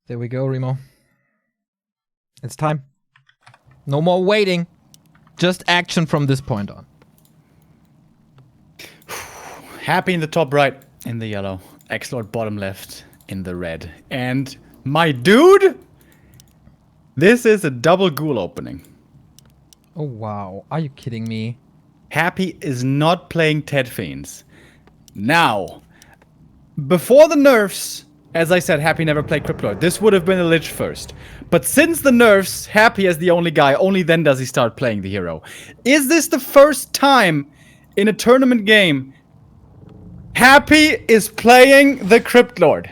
There we go, Remo. It's time. No more waiting. Just action from this point on. Happy in the top right in the yellow. XlorD bottom left in the red. And my dude, this is a double ghoul opening. Oh, wow. Are you kidding me? Happy is not playing Ted Fiends. Now, before the nerfs, as I said, Happy never played XlorD. This would have been a Lich first. But since the nerfs, Happy as the only guy, only then does he start playing the hero. Is this the first time in a tournament game Happy is playing the XlorD?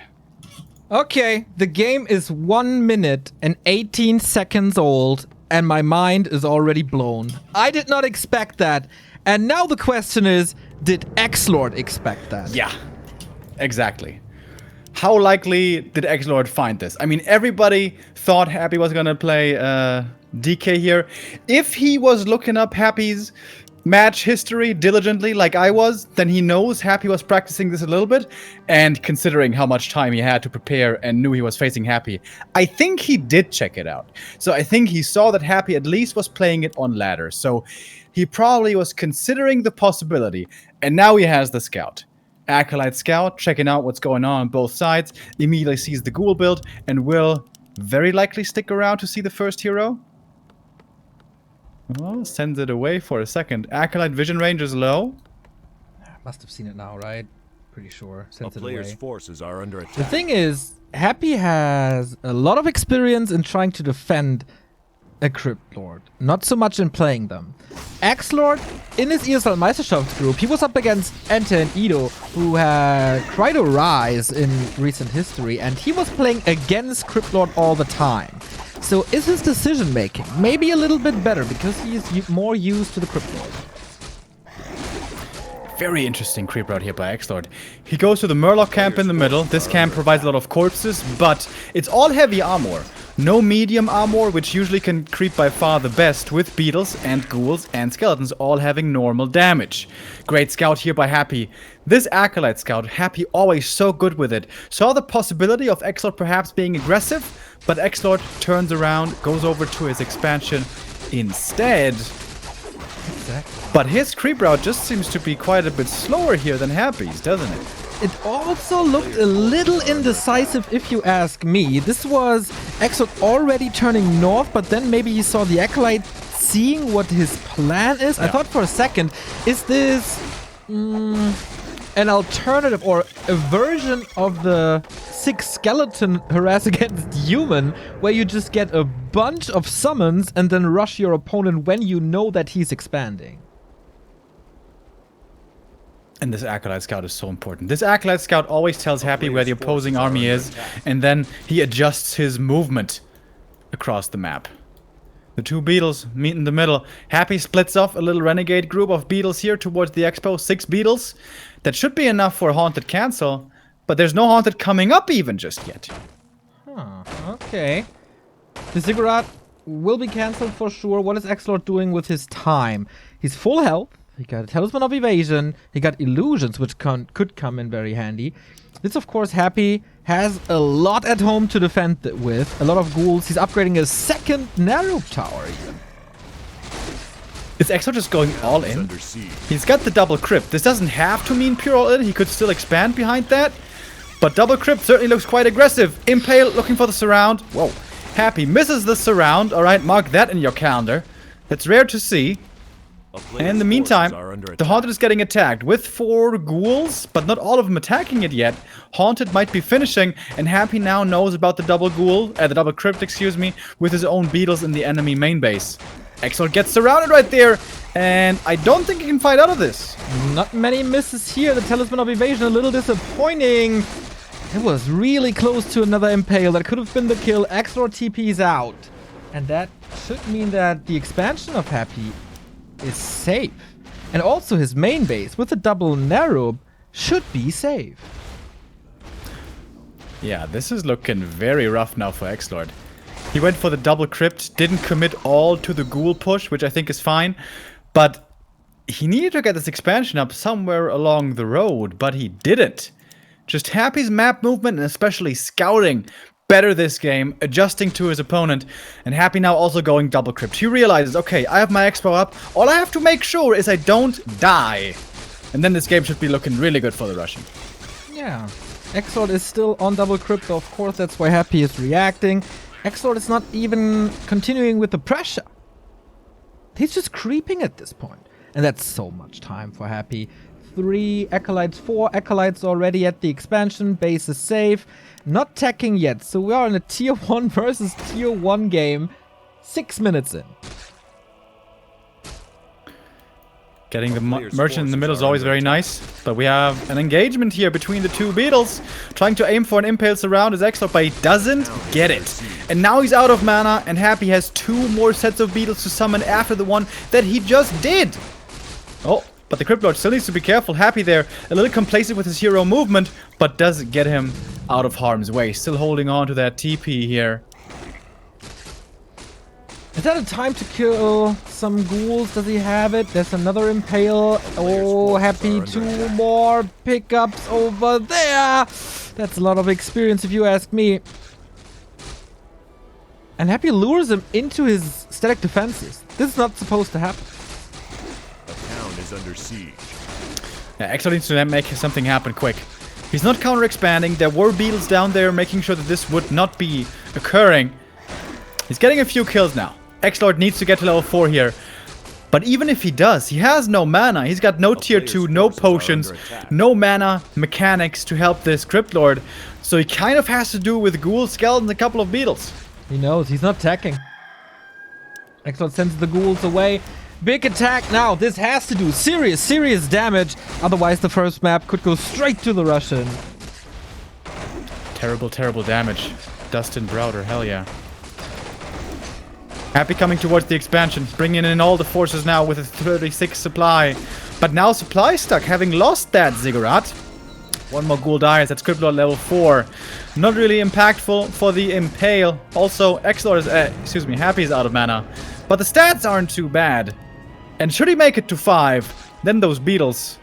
Okay, the game is 1 minute and 18 seconds old, and my mind is already blown. I did not expect that. And now the question is, did XlorD expect that? Yeah, exactly. How likely did XlorD find this? I mean, everybody thought Happy was gonna play DK here. If he was looking up Happy's match history diligently like I was, then he knows Happy was practicing this a little bit. And considering how much time he had to prepare and knew he was facing Happy, I think he did check it out. So I think he saw that Happy at least was playing it on ladder. So he probably was considering the possibility. And now he has the scout. Acolyte Scout, checking out what's going on both sides, immediately sees the ghoul build, and will very likely stick around to see the first hero. Well, sends it away for a second. Acolyte vision range is low. Must have seen it now, right? Pretty sure. A player's forces are under attack. The thing is, Happy has a lot of experience in trying to defend a XlorD, not so much in playing them. XlorD, in his Esl Meisterschaft group, he was up against Ente and Ido, who had quite a rise in recent history, and he was playing against XlorD all the time. So is his decision making maybe a little bit better because he is more used to the XlorD? Very interesting creep route here by XlorD. He goes to the Murloc camp in the middle. This camp provides a lot of corpses, but it's all heavy armor. No medium armor, which usually can creep by far the best, with beetles and ghouls and skeletons all having normal damage. Great scout here by Happy. This Acolyte Scout, Happy always so good with it. Saw the possibility of XlorD perhaps being aggressive, but XlorD turns around, goes over to his expansion instead. Exactly. But his creep route just seems to be quite a bit slower here than Happy's, doesn't it? It also looked a little indecisive if you ask me. This was XlorD already turning north, but then maybe he saw the Acolyte seeing what his plan is. Yeah. I thought for a second, is this an alternative or a version of the 6 skeleton harass against human, where you just get a bunch of summons and then rush your opponent when you know that he's expanding? And this Acolyte Scout is so important. This Acolyte Scout always tells Happy where the opposing army is, and then he adjusts his movement across the map. The two beetles meet in the middle. Happy splits off a little renegade group of beetles here towards the expo. 6 beetles. That should be enough for Haunted cancel, but there's no Haunted coming up even just yet. Huh, okay. The Ziggurat will be cancelled for sure. What is XlorD doing with his time? He's full health. He got a Talisman of Evasion. He got Illusions, which could come in very handy. This, of course, Happy has a lot at home to defend with. A lot of ghouls. He's upgrading a second Narrow Tower even. Is XlorD just going all in? He's got the double crypt. This doesn't have to mean pure all in. He could still expand behind that. But double crypt certainly looks quite aggressive. Impale looking for the surround. Whoa. Happy misses the surround. Alright, mark that in your calendar. That's rare to see. And in the meantime, the Haunted is getting attacked with 4 ghouls, but not all of them attacking it yet. Haunted might be finishing, and Happy now knows about the double ghoul, the double crypt, excuse me, with his own beetles in the enemy main base. XlorD gets surrounded right there, and I don't think he can fight out of this. Not many misses here. The Talisman of Evasion a little disappointing. It was really close to another Impale. That could have been the kill. XlorD TP's out. And that should mean that the expansion of Happy is safe. And also his main base with the double narrow should be safe. Yeah, this is looking very rough now for XlorD. He went for the double crypt, didn't commit all to the ghoul push, which I think is fine, but he needed to get this expansion up somewhere along the road, but he didn't. Just Happy's map movement and especially scouting better this game, adjusting to his opponent, and Happy now also going double crypt. He realizes, okay, I have my expo up. All I have to make sure is I don't die. And then this game should be looking really good for the Russian. Yeah. XlorD is still on double crypto, of course, that's why Happy is reacting. XlorD is not even continuing with the pressure. He's just creeping at this point. And that's so much time for Happy. 3 Acolytes, 4 Acolytes already at the expansion. Base is safe. Not teching yet, so we are in a tier 1 versus tier 1 game. 6 minutes in. Getting the merchant in the middle is always very nice, but we have an engagement here between the two beetles. Trying to aim for an impale surround is XlorD, but he doesn't get it. And now he's out of mana, and Happy has 2 more sets of beetles to summon after the one that he just did. Oh, but the Cryptlord still needs to be careful. Happy there, a little complacent with his hero movement, but does get him out of harm's way. Still holding on to that TP here. Is that a time to kill some ghouls? Does he have it? There's another impale. Oh, Happy, 2 more pickups over there. That's a lot of experience if you ask me. And Happy lures him into his static defenses. This is not supposed to happen. The town is under siege. Yeah, XlorD needs to make something happen quick. He's not counter-expanding. There were beetles down there making sure that this would not be occurring. He's getting a few kills now. XlorD needs to get to level 4 here. But even if he does, he has no mana. He's got no tier 2, no potions, no mana mechanics to help this Cryptlord. So he kind of has to do with ghouls, skeletons, a couple of beetles. He knows. He's not attacking. XlorD sends the ghouls away. Big attack now. This has to do serious damage. Otherwise, the first map could go straight to the Russian. Terrible damage. Dustin Browder, hell yeah. Happy coming towards the expansion, bringing in all the forces now with a 36 supply. But now supply stuck, having lost that Ziggurat. 1 more ghoul dies, that's Cryptlord level 4. Not really impactful for the Impale. Also, XlorD is, Happy is out of mana. But the stats aren't too bad. And should he make it to 5, then those beetles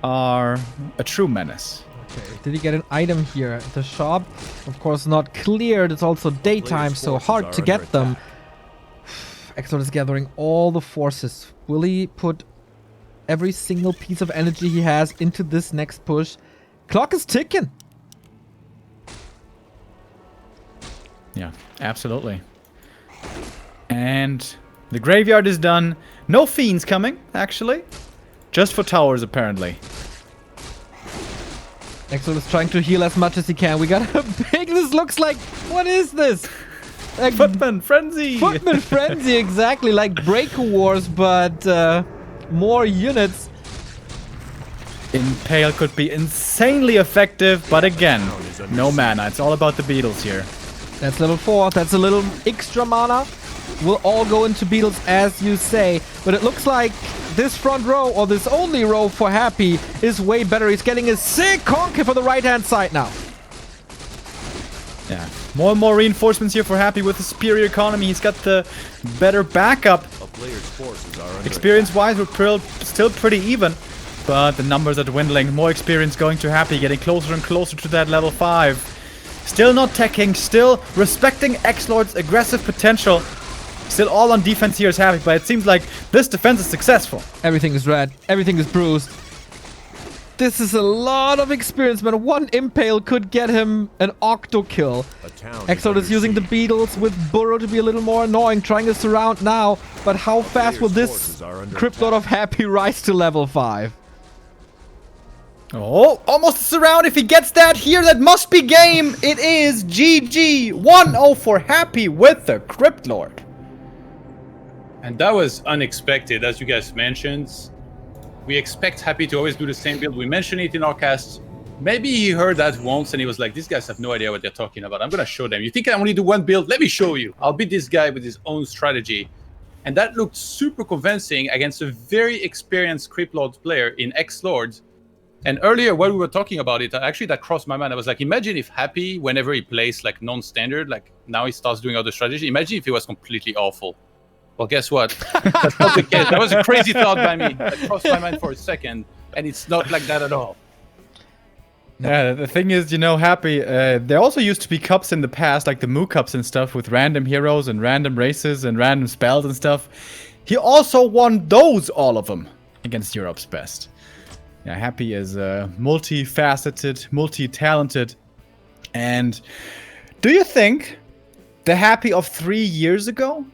are a true menace. Okay, did he get an item here at the shop? Of course not cleared, it's also daytime, so hard to get them. XlorD is gathering all the forces. Will he put every single piece of energy he has into this next push? Clock is ticking. Yeah, absolutely. And the graveyard is done. No fiends coming, actually. Just for towers, apparently. XlorD is trying to heal as much as he can. We got a big... This looks like... What is this? Like Footman Frenzy! Footman Frenzy, exactly. Like Breaker Wars, but more units. Impale could be insanely effective, but again, no mana. It's all about the beetles here. That's level 4. That's a little extra mana. We'll all go into beetles, as you say. But it looks like this front row, or this only row for Happy, is way better. He's getting a sick conker for the right-hand side now. Yeah, more and more reinforcements here for Happy with the superior economy. He's got the better backup. Experience-wise, we're still pretty even. But the numbers are dwindling. More experience going to Happy, getting closer and closer to that level 5. Still not teching, still respecting XlorD's aggressive potential. Still all on defense here is Happy, but it seems like this defense is successful. Everything is red. Everything is bruised. This is a lot of experience, man. 1 Impale could get him an octo kill. XlorD is using the beetles with Burrow to be a little more annoying, trying to surround now. But how fast will this Cryptlord of Happy rise to level 5? Oh, almost a surround. If he gets that here, that must be game. It is GG. 1-0 for Happy with the Cryptlord. And that was unexpected, as you guys mentioned. We expect Happy to always do the same build. We mentioned it in our cast. Maybe he heard that once and he was like, these guys have no idea what they're talking about. I'm going to show them. You think I only do 1 build? Let me show you. I'll beat this guy with his own strategy. And that looked super convincing against a very experienced Cryptlord player in XlorD. And earlier, when we were talking about it, actually that crossed my mind. I was like, imagine if Happy, whenever he plays like non-standard, like now he starts doing other strategy. Imagine if he was completely awful. Well, guess what? That's not the case. That was a crazy thought by me. That crossed my mind for a second, and it's not like that at all. Yeah, the thing is, you know, Happy, there also used to be cups in the past, like the Moo Cups and stuff, with random heroes and random races and random spells and stuff. He also won those, all of them, against Europe's best. Yeah, Happy is multifaceted, multi-talented. And do you think the Happy of 3 years ago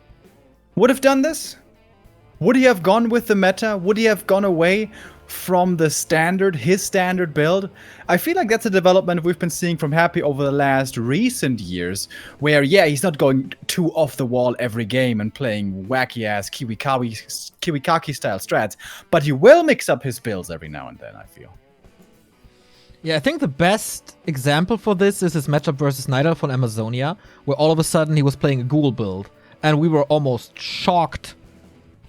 would have done this? Would he have gone with the meta? Would he have gone away from the standard, his standard build? I feel like that's a development we've been seeing from Happy over the last recent years, where, yeah, he's not going too off the wall every game and playing wacky-ass Kiwikaki-style strats, but he will mix up his builds every now and then, I feel. Yeah, I think the best example for this is his matchup versus Nightelf on Amazonia, where all of a sudden he was playing a Ghoul build, and we were almost shocked.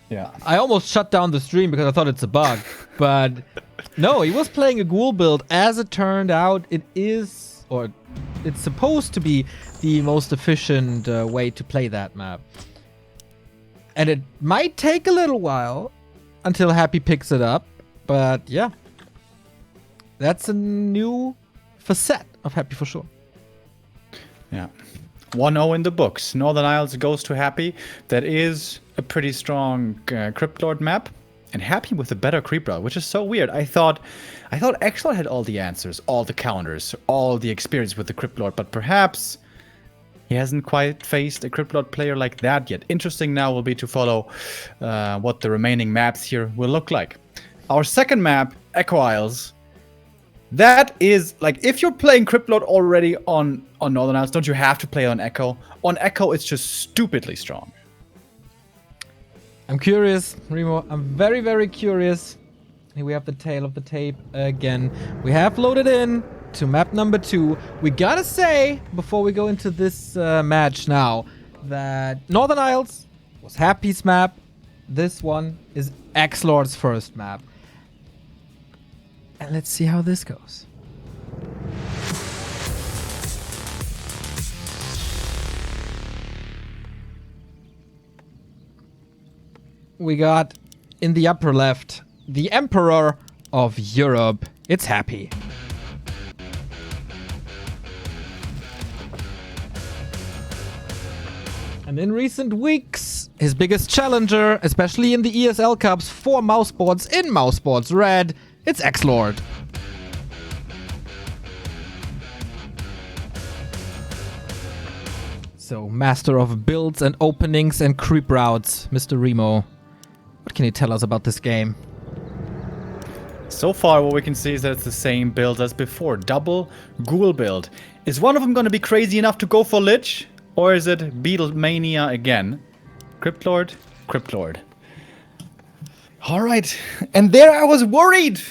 Yeah. I almost shut down the stream because I thought it's a bug. But no, he was playing a Ghoul build. As it turned out, it is, or it's supposed to be, the most efficient way to play that map. And it might take a little while until Happy picks it up. But yeah, that's a new facet of Happy for sure. Yeah. 1-0 in the books. Northern Isles goes to Happy. That is a pretty strong XlorD map. And Happy with a better creep route, which is so weird. I thought XlorD had all the answers, all the counters, all the experience with the XlorD, but perhaps he hasn't quite faced a XlorD player like that yet. Interesting now will be to follow what the remaining maps here will look like. Our second map, Echo Isles. That is, like, if you're playing XlorD already on Northern Isles, don't you have to play on Echo? On Echo, it's just stupidly strong. I'm curious, Remo. I'm very, very curious. Here we have the tail of the tape again. We have loaded in to map number 2. We gotta say, before we go into this match now, that Northern Isles was Happy's map. This one is XlorD's first map. And let's see how this goes. We got, in the upper left, the Emperor of Europe. It's Happy. And in recent weeks, his biggest challenger, especially in the ESL Cups for Mouseboards in Mouseboards Red, it's XlorD. So, master of builds and openings and creep routes, Mr. Remo. What can you tell us about this game? So far, what we can see is that it's the same build as before. Double Ghoul build. Is one of them going to be crazy enough to go for Lich? Or is it Beatlemania again? XlorD, XlorD. Alright. And there I was worried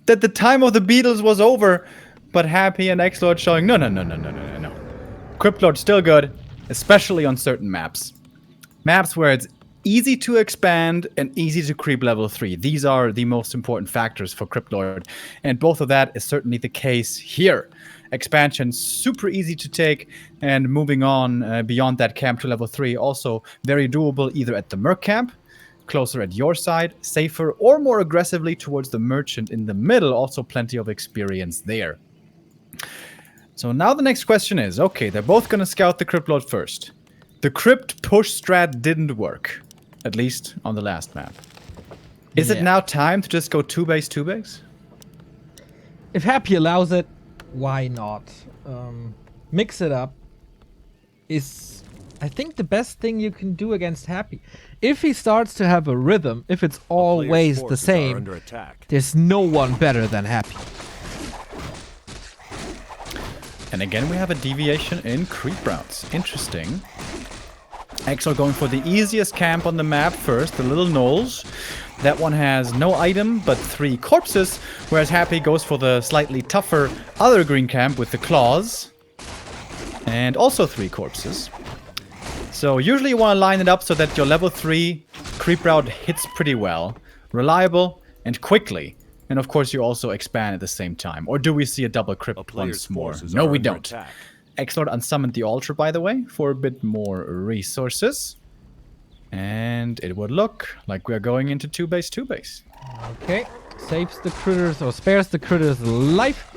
that the time of the Beatles was over. But Happy and XlorD showing no. XlorD still good, especially on certain maps. Maps where it's easy to expand and easy to creep level 3. These are the most important factors for XlorD. And both of that is certainly the case here. Expansion super easy to take, and moving on beyond that camp to level 3 also very doable either at the Merc camp, closer at your side, safer, or more aggressively towards the Merchant in the middle. Also plenty of experience there. So now the next question is, okay, they're both going to scout the XlorD first. The crypt push strat didn't work, at least on the last map. Is it now time to just go 2-base, 2-base? If Happy allows it, why not? Mix it up is, I think, the best thing you can do against Happy. If he starts to have a rhythm, if it's always the same, there's no one better than Happy. And again, we have a deviation in creep routes. Interesting. XlorD going for the easiest camp on the map first, the little knolls. That one has no item, but 3 corpses, whereas Happy goes for the slightly tougher other green camp with the claws. And also 3 corpses. So usually you want to line it up so that your level 3 creep route hits pretty well. Reliable and quickly. And of course you also expand at the same time. Or do we see a double crypt once more? No, we don't. XlorD unsummoned the altar, by the way, for a bit more resources. And it would look like we're going into 2-base, 2-base. Okay. Saves the critters, or spares the critters life.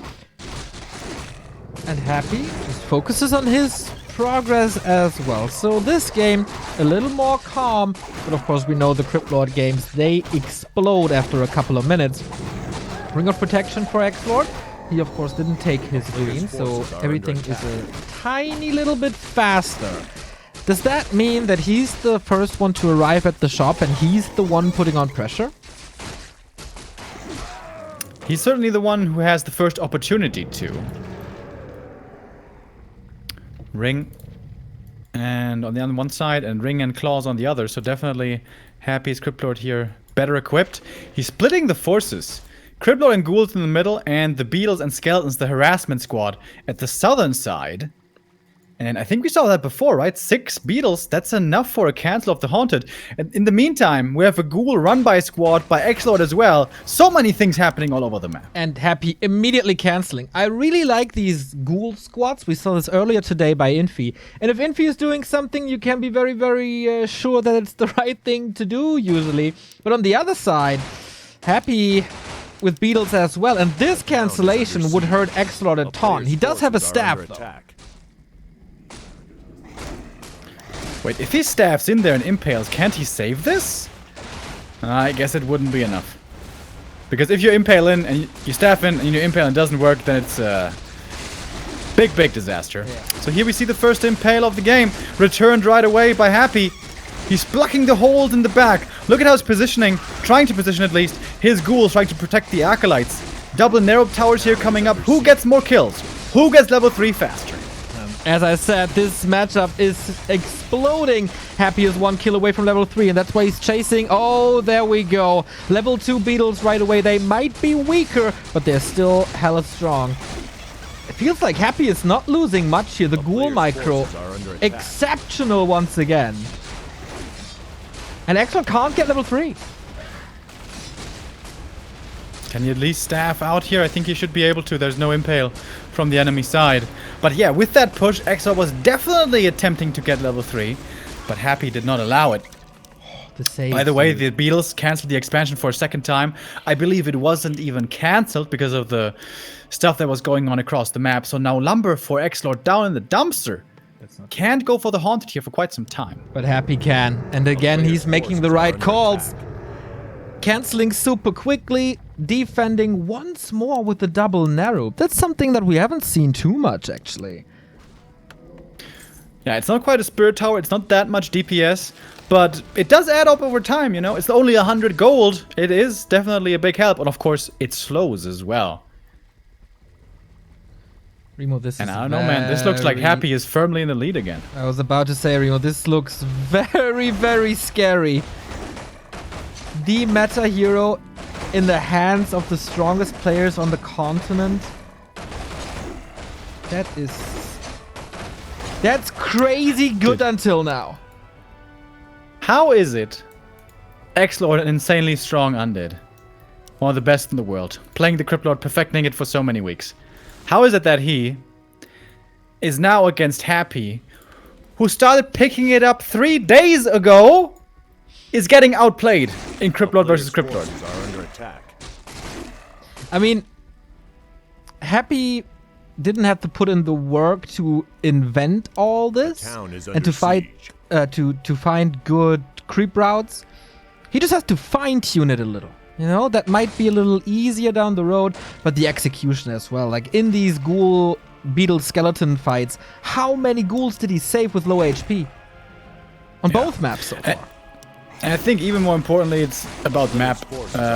And Happy just focuses on his progress as well. So this game, a little more calm, but of course we know the XlorD games, they explode after a couple of minutes. Ring of Protection for XlorD. He of course didn't take his green, so everything is a tiny little bit faster. Does that mean that he's the first one to arrive at the shop and he's the one putting on pressure? He's certainly the one who has the first opportunity to. Ring and on the one side and Ring and Claws on the other, so definitely Happy's XlorD here better equipped. He's splitting the forces. XlorD and Ghouls in the middle and the Beetles and Skeletons, the harassment squad, at the southern side. And I think we saw that before, right? 6 Beetles, that's enough for a cancel of the Haunted. And in the meantime, we have a Ghoul run by squad by XlorD as well. So many things happening all over the map. And Happy immediately canceling. I really like these Ghoul squads. We saw this earlier today by Infi. And if Infi is doing something, you can be very, very sure that it's the right thing to do, usually. But on the other side, Happy with Beetles as well. And this cancellation would hurt XlorD a ton. He does have a staff, though. Wait, if he stabs in there and impales, can't he save this? I guess it wouldn't be enough. Because if you impale in and you stab in and you impale and it doesn't work, then it's a big, big disaster. Yeah. So here we see the first impale of the game. Returned right away by Happy. He's blocking the holes in the back. Look at how he's positioning, trying to position at least, his ghouls trying to protect the acolytes. Double narrow towers here coming up. Who gets more kills? Who gets level 3 faster? As I said, this matchup is exploding. Happy is 1 kill away from level 3, and that's why he's chasing. Oh, there we go. Level 2 Beetles right away. They might be weaker, but they're still hella strong. It feels like Happy is not losing much here. The Ghoul micro, exceptional once again. And XlorD can't get level 3. Can you at least staff out here? I think he should be able to. There's no impale from the enemy side. But yeah, with that push, XlorD was definitely attempting to get level 3. But Happy did not allow it. By the way, the Beetles cancelled the expansion for a second time. I believe it wasn't even cancelled because of the stuff that was going on across the map. So now Lumber for XlorD down in the dumpster. Can't go for the Haunted here for quite some time. But Happy can. And again, he's making the right calls. Cancelling super quickly, defending once more with the double narrow. That's something that we haven't seen too much, actually. Yeah, it's not quite a Spirit Tower, it's not that much DPS, but it does add up over time, you know? It's only 100 gold. It is definitely a big help, and of course, it slows as well. Remo, this and is I don't know, man. This looks like Happy is firmly in the lead again. I was about to say, Remo, this looks very, very scary. The meta hero in the hands of the strongest players on the continent. That's crazy good until now. How is it XlorD, an insanely strong undead, one of the best in the world, playing the XlorD, perfecting it for so many weeks? How is it that he is now against Happy, who started picking it up 3 days ago, is getting outplayed in XlorD versus XlorD? I mean, Happy didn't have to put in the work to invent all this and to fight, to find good creep routes. He just has to fine-tune it a little. You know, that might be a little easier down the road, but the execution as well. Like in these ghoul beetle skeleton fights, how many ghouls did he save with low HP? On both maps so far. And I think even more importantly, it's about map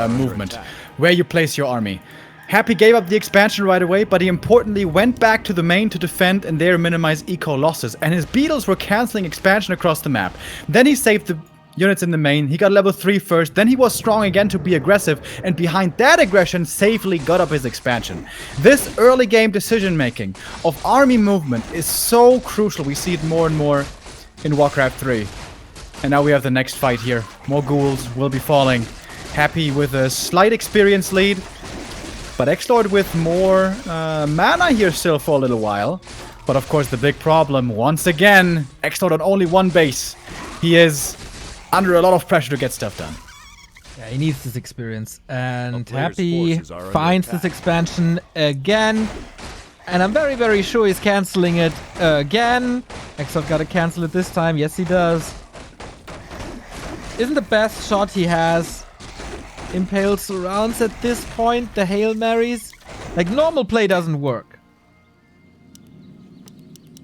movement, where you place your army. Happy gave up the expansion right away, but he importantly went back to the main to defend and there minimize eco losses. And his beetles were cancelling expansion across the map. Then he saved the units in the main. He got level 3 first. Then he was strong again to be aggressive. And behind that aggression, safely got up his expansion. This early game decision making of army movement is so crucial. We see it more and more in Warcraft 3. And now we have the next fight here. More ghouls will be falling. Happy with a slight experience lead. But XlorD with more mana here still for a little while. But of course the big problem, once again, XlorD on only one base. He is under a lot of pressure to get stuff done. Yeah, he needs this experience. And Happy finds this expansion again. And I'm very, very sure he's canceling it again. XlorD gotta cancel it this time. Yes, he does. Isn't the best shot he has Impale surrounds at this point, the Hail Marys? Like, normal play doesn't work.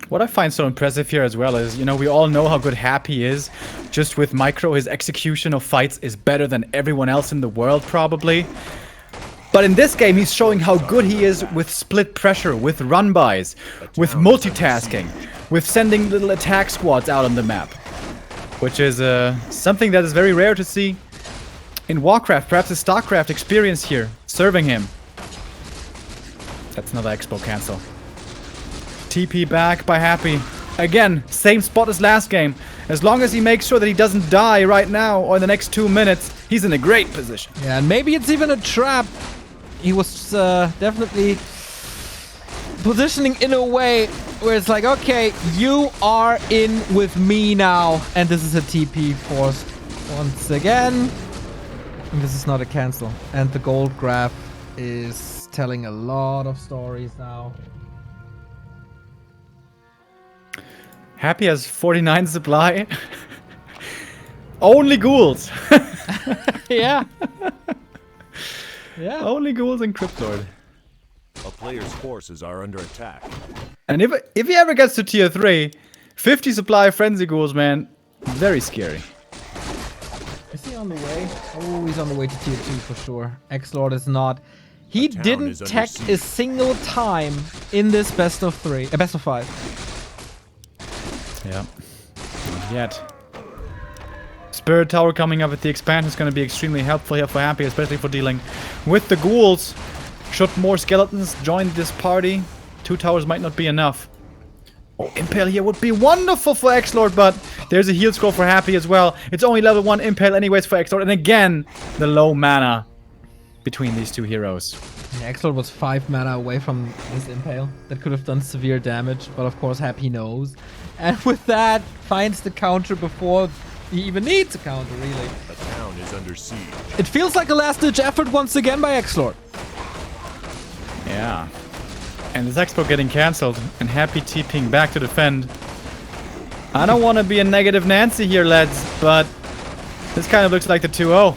What I find so impressive here as well is, you know, we all know how good Happy is. Just with micro, his execution of fights is better than everyone else in the world, probably. But in this game, he's showing how good he is with split pressure, with run-bys, with multitasking, with sending little attack squads out on the map. Which is something that is very rare to see in Warcraft. Perhaps his StarCraft experience here, serving him. That's another Expo cancel. TP back by Happy. Again, same spot as last game. As long as he makes sure that he doesn't die right now or in the next 2 minutes, he's in a great position. Yeah, and maybe it's even a trap. He was definitely positioning in a way where it's like, okay, you are in with me now. And this is a TP forced once again. And this is not a cancel. And the gold graph is telling a lot of stories now. Happy has 49 supply. Only ghouls. Yeah. Yeah. Only ghouls and XlorD. A player's forces are under attack. And if he ever gets to tier 3, 50 supply frenzy ghouls, man, very scary. Is he on the way? Oh, he's on the way to tier 2 for sure. XlorD is not. He didn't tech a single time in this best of 5. Yeah, not yet. Spirit Tower coming up with the expansion is going to be extremely helpful here for Happy, especially for dealing with the ghouls. Should more skeletons join this party, 2 towers might not be enough. Oh, Impale here would be wonderful for XlorD, but there's a heal scroll for Happy as well. It's only level 1 Impale anyways for XlorD, and again, the low mana between these two heroes. Yeah, XlorD was 5 mana away from this Impale. That could have done severe damage, but of course Happy knows. And with that, finds the counter before he even needs a counter, really. A town is under siege. It feels like a last-ditch effort once again by XlorD. Yeah. And this Expo getting cancelled, and Happy TPing back to defend. I don't want to be a negative Nancy here, lads, but this kind of looks like the 2-0.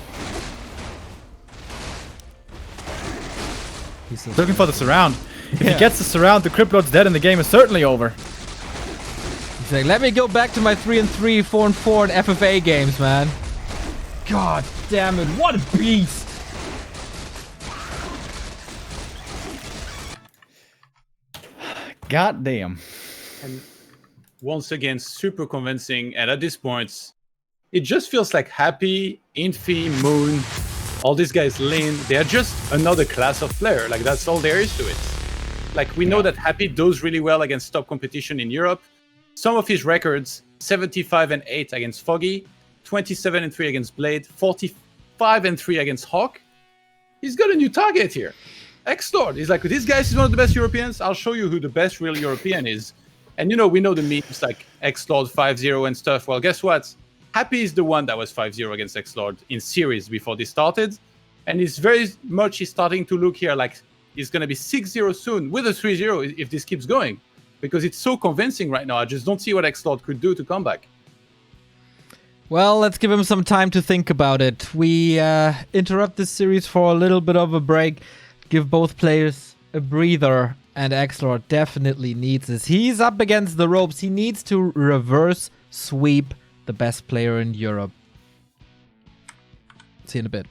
He's Looking for the surround. If he gets the surround, the Cryptlord's dead and the game is certainly over. He's like, let me go back to my 3-3, 4-4 and FFA games, man. God damn it, what a beast! God damn. And once again, super convincing. And at this point, it just feels like Happy, Infi, Moon, all these guys, Lin, they are just another class of player. Like, that's all there is to it. Like, we know that Happy does really well against top competition in Europe. Some of his records, 75-8 against Foggy, 27-3 against Blade, 45-3 against Hawk. He's got a new target here. XlorD. He's like, this guy is one of the best Europeans. I'll show you who the best real European is. And, you know, we know the memes like XlorD 5-0 and stuff. Well, guess what? Happy is the one that was 5-0 against XlorD in series before this started. And he's very much starting to look here like he's going to be 6-0 soon with a 3-0 if this keeps going. Because it's so convincing right now. I just don't see what XlorD could do to come back. Well, let's give him some time to think about it. We interrupt this series for a little bit of a break. Give both players a breather. And XlorD definitely needs this. He's up against the ropes. He needs to reverse sweep the best player in Europe. See you in a bit.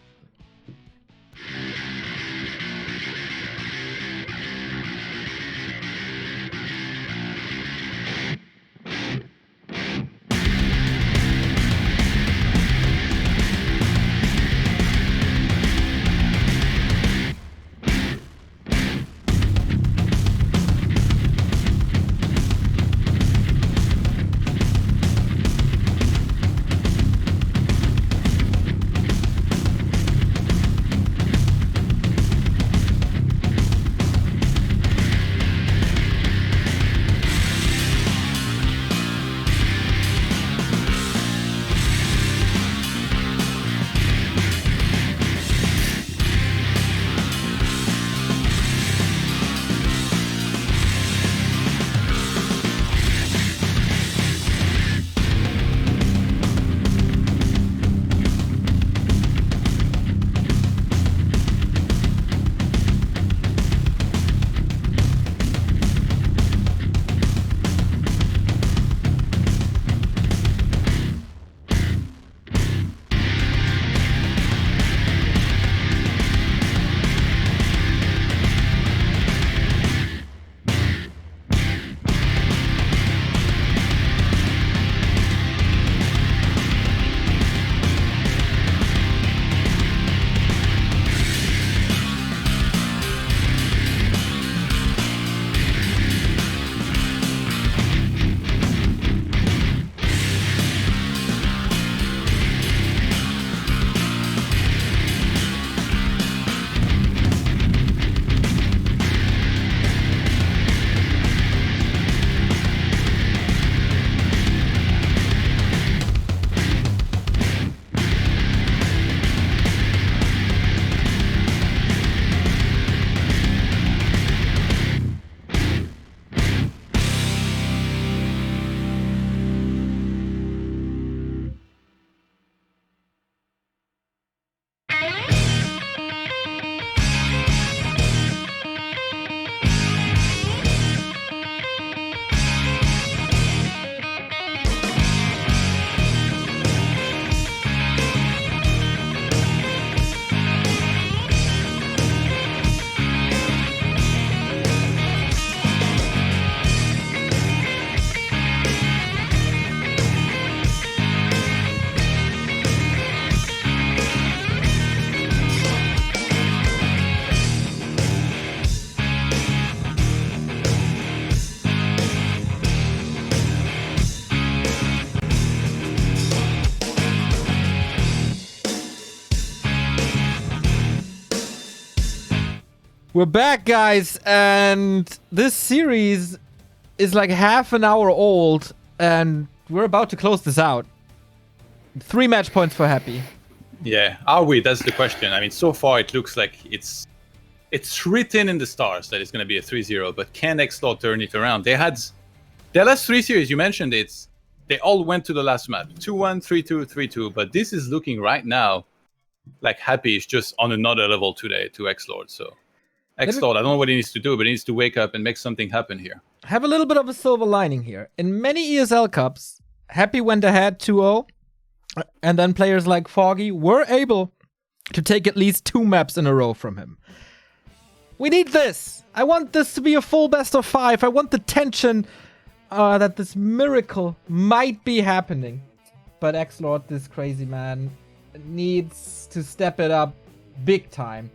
We're back, guys, and this series is like half an hour old, and we're about to close this out. 3 match points for Happy. Yeah, are we? That's the question. I mean, so far it looks like it's written in the stars that it's going to be a 3-0, but can XlorD turn it around? They had their last 3 series, you mentioned it, they all went to the last map. 2-1, 3-2, 3-2, but this is looking right now like Happy is just on another level today to XlorD, so... XlorD, I don't know what he needs to do, but he needs to wake up and make something happen here. Have a little bit of a silver lining here. In many ESL Cups, Happy went ahead 2-0, and then players like Foggy were able to take at least 2 maps in a row from him. We need this! I want this to be a full best of 5. I want the tension that this miracle might be happening. But XlorD, this crazy man, needs to step it up big time.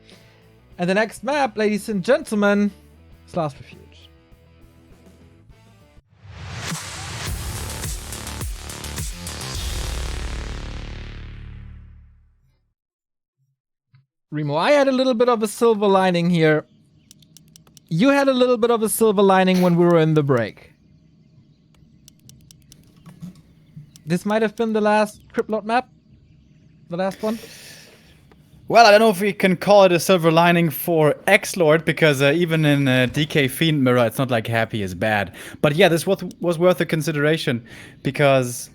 And the next map, ladies and gentlemen, is Last Refuge. Remo, I had a little bit of a silver lining here. You had a little bit of a silver lining when we were in the break. This might have been the last Criplot map? The last one? Well, I don't know if we can call it a silver lining for XlorD, because even in DK Fiend Mirror, it's not like Happy is bad. But yeah, this was worth a consideration, because...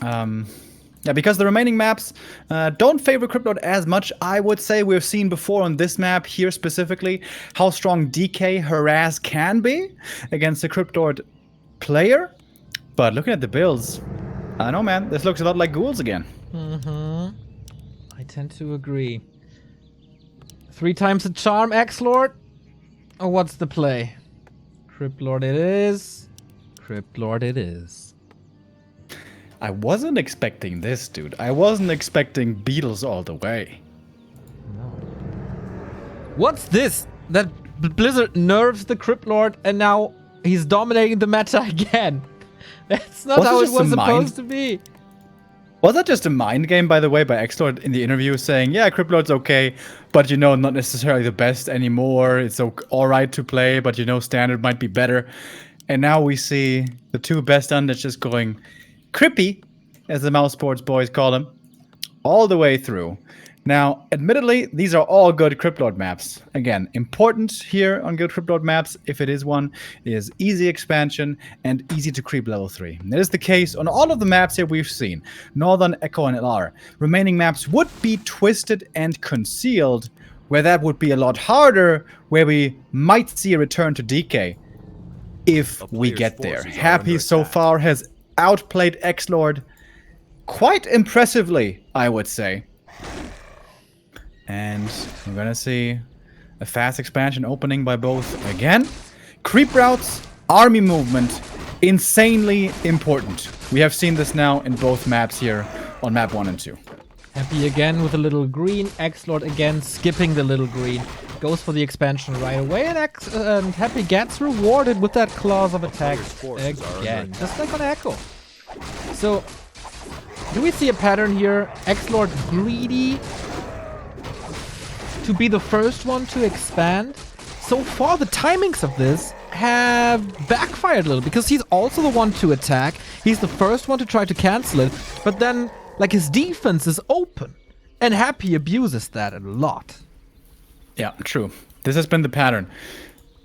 because the remaining maps don't favor Criplot as much. I would say we've seen before on this map here specifically how strong DK Harass can be against a Criplot player. But looking at the builds, I don't know, man, this looks a lot like Ghouls again. Mm-hmm. I tend to agree. 3 times the charm, XlorD? Or what's the play? Criplord it is. Criplord it is. I wasn't expecting this, dude. I wasn't expecting Beatles all the way. No. What's this? That Blizzard nerfs the Criplord and now he's dominating the meta again. That's not how it was supposed to be. Was that just a mind game, by the way, by XlorD in the interview saying, yeah, Criplord's okay, but, you know, not necessarily the best anymore. It's alright to play, but, you know, standard might be better. And now we see the 2 best undeads just going Crippy, as the mouse sports boys call them, all the way through. Now, admittedly, these are all good Criplord maps. Again, important here on good Criplord maps, if it is one, is easy expansion and easy to creep level 3. That is the case on all of the maps here we've seen. Northern, Echo, and LR. Remaining maps would be Twisted and Concealed, where that would be a lot harder, where we might see a return to DK if we get there. Happy so far has outplayed XlorD quite impressively, I would say. And we're gonna see a fast expansion opening by both again. Creep routes, army movement, insanely important. We have seen this now in both maps here on map 1 and 2. Happy again with a little green. XlorD again skipping the little green. Goes for the expansion right away, and Happy gets rewarded with that clause of attack again, just like on Echo. So, do we see a pattern here? XlorD greedy to be the first one to expand. So far, the timings of this have backfired a little, because he's also the one to attack. He's the first one to try to cancel it, but then, like, his defense is open, and Happy abuses that a lot. Yeah, true. This has been the pattern.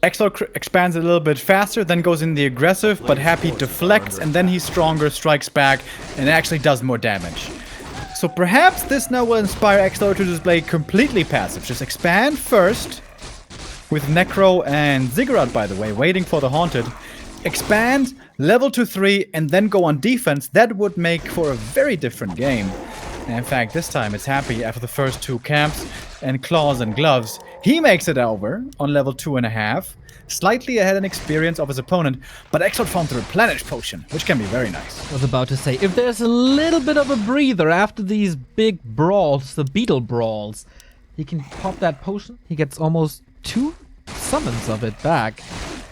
XlorD expands a little bit faster, then goes in the aggressive, but Happy deflects, and then he's stronger, strikes back, and actually does more damage. So perhaps this now will inspire XlorD to display completely passive. Just expand first, with Necro and Ziggurat, by the way, waiting for the Haunted. Expand, level to 3, and then go on defense. That would make for a very different game. And in fact, this time it's Happy after the first 2 camps and Claws and Gloves. He makes it over on level 2.5, slightly ahead in experience of his opponent, but XlorD found the Replenish Potion, which can be very nice. I was about to say, if there's a little bit of a breather after these big brawls, the Beetle Brawls, he can pop that potion. He gets almost 2 summons of it back.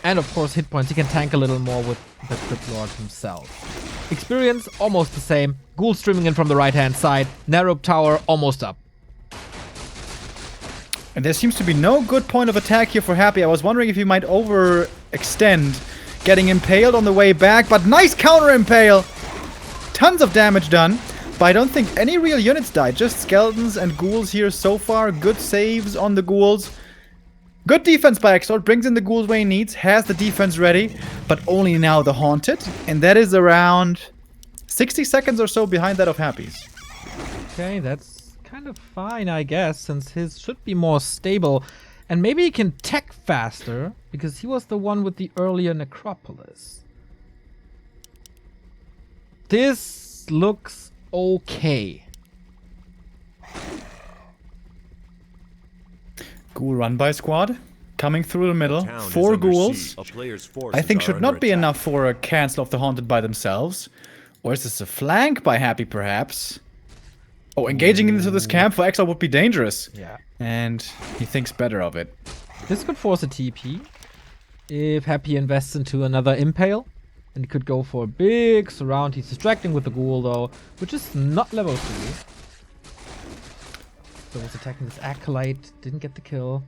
And of course, hit points. He can tank a little more with the Criplord himself. Experience, almost the same. Ghoul streaming in from the right-hand side. Narrow Tower, almost up. And there seems to be no good point of attack here for Happy. I was wondering if he might overextend, getting impaled on the way back. But nice counter impale. Tons of damage done. But I don't think any real units died. Just skeletons and ghouls here so far. Good saves on the ghouls. Good defense by XlorD. Brings in the ghouls where he needs. Has the defense ready. But only now the Haunted. And that is around 60 seconds or so behind that of Happy's. Okay, that's kind of fine, I guess, since his should be more stable. And maybe he can tech faster, because he was the one with the earlier Necropolis. This looks okay. Ghoul run by squad. Coming through the middle. Town is 4 under ghouls. siege. A player's I forces think are should under not be attack. enough for a cancel of the Haunted by themselves. Or is this a flank by Happy, perhaps? Oh, engaging into this camp for XlorD would be dangerous. Yeah. And he thinks better of it. This could force a TP. If Happy invests into another Impale. And he could go for a big surround. He's distracting with the Ghoul, though, which is not level 3. So he's attacking this Acolyte. Didn't get the kill.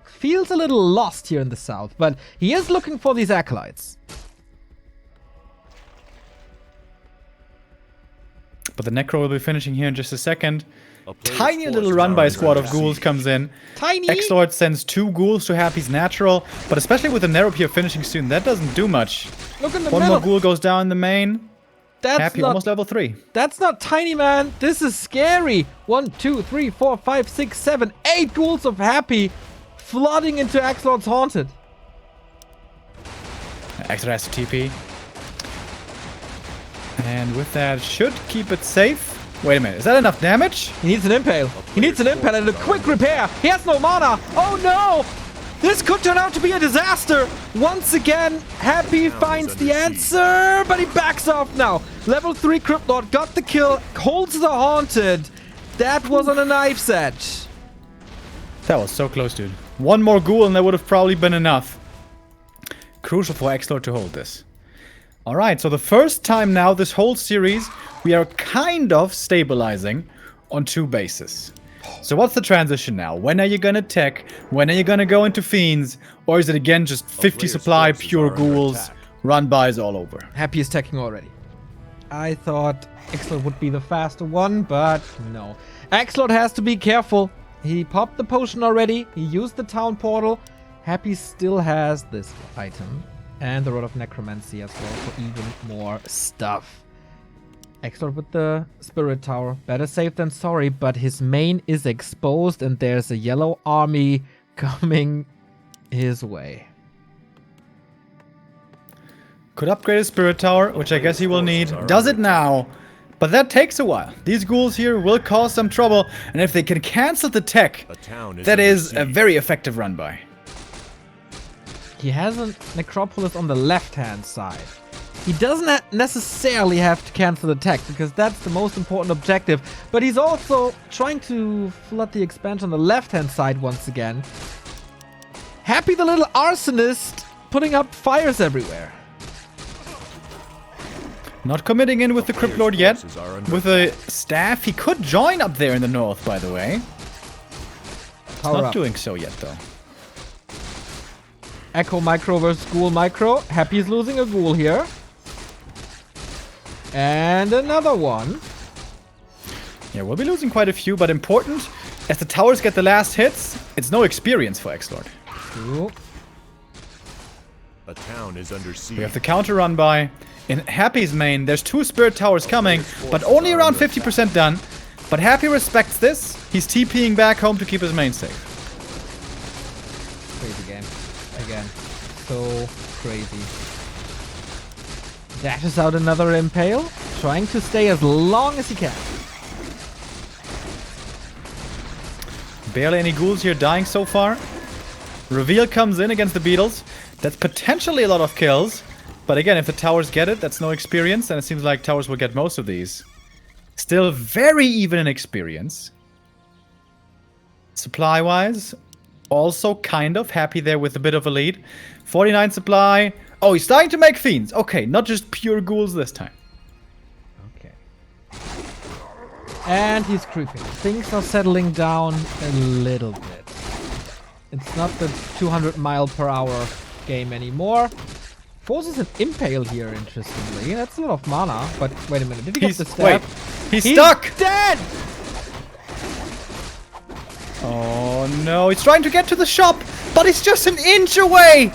Feels a little lost here in the south, but he is looking for these Acolytes. But the Necro will be finishing here in just a second. A player's Tiny little forces run are by under squad of attack. ghouls comes in. Tiny! XlorD sends 2 ghouls to Happy's natural. But especially with the Nerop here finishing soon, that doesn't do much. Look in the One middle. more ghoul goes down in the main. That's Happy not, almost level 3. that's not tiny, man. This is scary. 1, 2, 3, 4, 5, 6, 7, 8 ghouls of Happy flooding into XlorD's Haunted. XlorD has to TP. And with that, should keep it safe. Wait a minute, is that enough damage? He needs an Impale. He needs an Impale and a quick repair. He has no mana. Oh no! This could turn out to be a disaster. Once again, Happy finds the answer, but he backs off now. Level 3 Cryptlord got the kill, holds the Haunted. That was on a knife's edge. That was so close, dude. One more ghoul and that would have probably been enough. Crucial for XlorD to hold this. Alright, so the first time now this whole series, we are kind of stabilizing on 2 bases. So what's the transition now? When are you gonna tech? When are you gonna go into fiends? Or is it again just 50 player's supply, forces pure are under ghouls, attack. run-bys all over? Happy is teching already. I thought XlorD would be the faster one, but no. XlorD has to be careful. He popped the potion already. He used the town portal. Happy still has this item. And the Rod of Necromancy as well for even more stuff. XlorD with the Spirit Tower. Better safe than sorry, but his main is exposed and there's a yellow army coming his way. Could upgrade his Spirit Tower, which I guess he will need. Does it now. But that takes a while. These ghouls here will cause some trouble. And if they can cancel the tech, A town is that under is a siege. very effective run-by. He has a Necropolis on the left-hand side. He doesn't necessarily have to cancel the tech, because that's the most important objective. But he's also trying to flood the expansion on the left-hand side once again. Happy the little arsonist putting up fires everywhere. Not committing in with the Cryptlord yet. forces are under With a staff, he could join up there in the north, by the way. Power Not up. doing so yet, though. Echo Micro versus Ghoul Micro. Happy's losing a Ghoul here. And another one. Yeah, we'll be losing quite a few, but important. As the towers get the last hits, it's no experience for XlorD. Ooh. A town is under siege. We have the counter run by. In Happy's main, there's 2 Spirit Towers coming, but only around 50% done. But Happy respects this. He's TPing back home to keep his main safe. Crazy game. Again. So crazy. Dashes out another Impale. Trying to stay as long as he can. Barely any ghouls here dying so far. Reveal comes in against the beetles. That's potentially a lot of kills. But again, if the towers get it, that's no experience. And it seems like towers will get most of these. Still very even in experience. Supply-wise, also kind of happy there with a bit of a lead. 49 supply. Oh, he's starting to make fiends. Okay, not just pure ghouls this time. Okay. And he's creeping. Things are settling down a little bit. It's not the 200-mile-per-hour game anymore. Forces an impale here, interestingly. That's a lot of mana, but wait a minute. Did he get the stab? He's stuck! Dead! Oh no, he's trying to get to the shop, but he's just an inch away!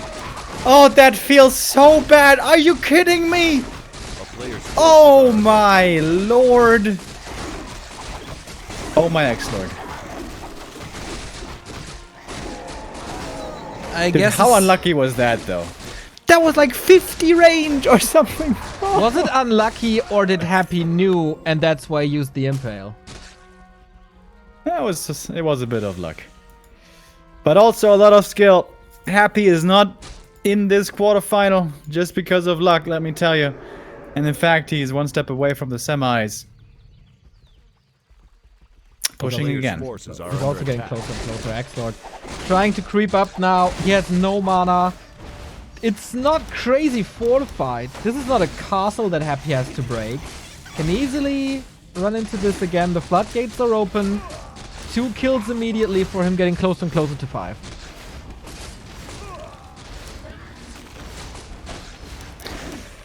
Oh, that feels so bad. Are you kidding me? Oh my lord. Oh my XlorD. I Dude, guess. how unlucky was that though? That was like 50 range or something. Was it unlucky or did Happy knew and that's why he used the impale? It was a bit of luck. But also a lot of skill. Happy is not in this quarterfinal just because of luck, let me tell you. And in fact, he's one step away from the semis. Pushing again. He's also getting closer and closer. XlorD trying to creep up now. He has no mana. It's not crazy fortified. This is not a castle that Happy has to break. Can easily run into this again. The floodgates are open. 2 kills immediately for him getting closer and closer to 5.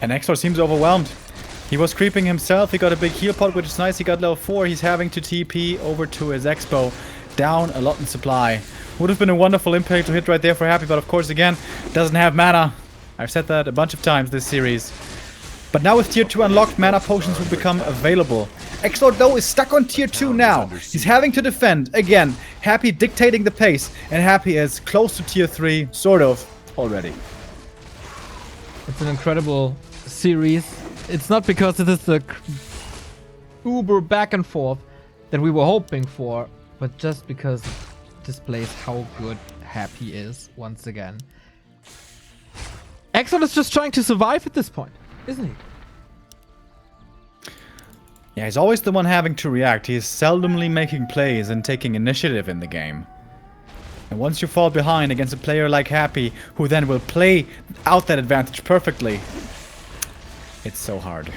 And XlorD seems overwhelmed. He was creeping himself. He got a big heal pot, which is nice. He got level 4. He's having to TP over to his Expo. Down a lot in supply. Would have been a wonderful impact to hit right there for Happy, but of course, again, doesn't have mana. I've said that a bunch of times this series. But now with tier 2 unlocked, mana potions will become available. XlorD though is stuck on tier 2 now. He's having to defend. Again, Happy dictating the pace. And Happy is close to tier 3, sort of, already. It's an incredible series. It's not because it is the uber back and forth that we were hoping for, but just because it displays how good Happy is once again. XlorD is just trying to survive at this point, isn't he? Yeah, he's always the one having to react. He is seldomly making plays and taking initiative in the game. And once you fall behind against a player like Happy, who then will play out that advantage perfectly, it's so hard.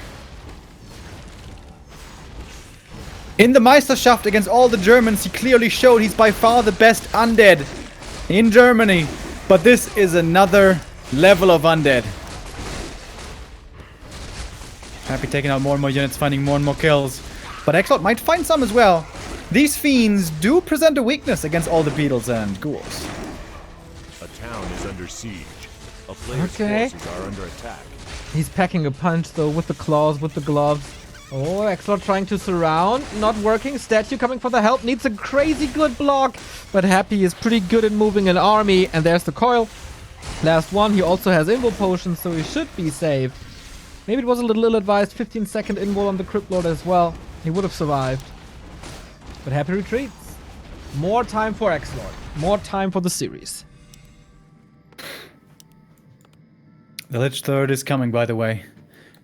In the Meisterschaft against all the Germans, he clearly showed he's by far the best undead in Germany. But this is another level of undead. Happy taking out more and more units, finding more and more kills. But XlorD might find some as well. These fiends do present a weakness against all the beetles and ghouls. A town is under siege. A player's forces are under attack. He's packing a punch though with the claws, with the gloves. Oh, XlorD trying to surround. Not working. Statue coming for the help. Needs a crazy good block. But Happy is pretty good at moving an army. And there's the coil. Last one. He also has invul potions, so he should be safe. Maybe it was a little ill-advised. 15-second invul on the Crypt Lord as well. He would have survived. But Happy retreats. More time for XlorD. More time for the series. The Lich Third is coming, by the way.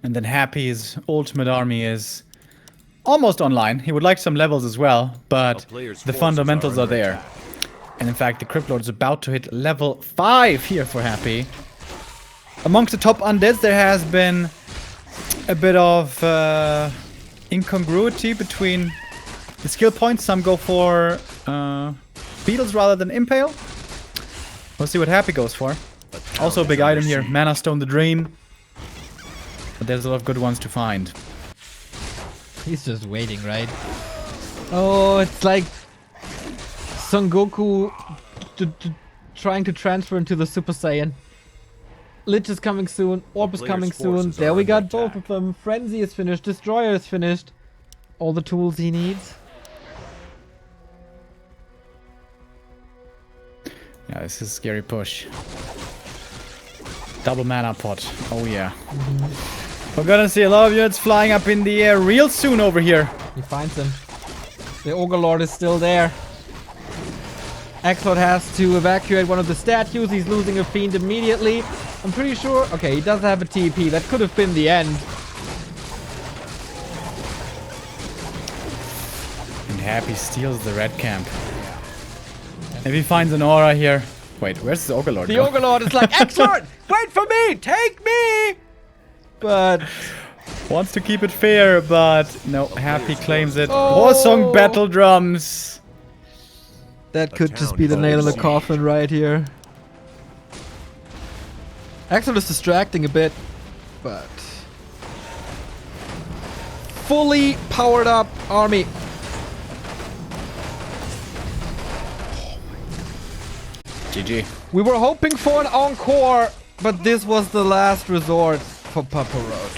And then Happy's ultimate army is almost online. He would like some levels as well, but the fundamentals are there. And in fact, the Crypt Lord is about to hit level 5 here for Happy. Amongst the top undeads, there has been a bit of incongruity between the skill points. Some go for beetles rather than impale. We'll see what Happy goes for. Also a big item here, Mana Stone the Dream. But there's a lot of good ones to find. He's just waiting, right? Oh, it's like Son Goku trying to transfer into the Super Saiyan. Lich is coming soon. Orb is coming soon. There we got both of them. Frenzy is finished. Destroyer is finished. All the tools he needs. Yeah, this is a scary push. Double mana pot. Oh yeah. We're gonna see a lot of units flying up in the air real soon over here. He finds him. The Ogre Lord is still there. XlorD has to evacuate one of the statues. He's losing a fiend immediately. I'm pretty sure... Okay, he does have a TP. That could have been the end. And Happy steals the red camp. If he finds an aura here... Wait, where's the Ogre Lord? The Ogre Lord is like, XlorD, wait for me! Take me! But... Wants to keep it fair, but... No, Happy claims it. Oh. Warsong Battle Drums! That could just be the nail in the coffin right here. Axel is distracting a bit, but fully powered up army. GG. We were hoping for an encore, but this was the last resort for Papa Roach.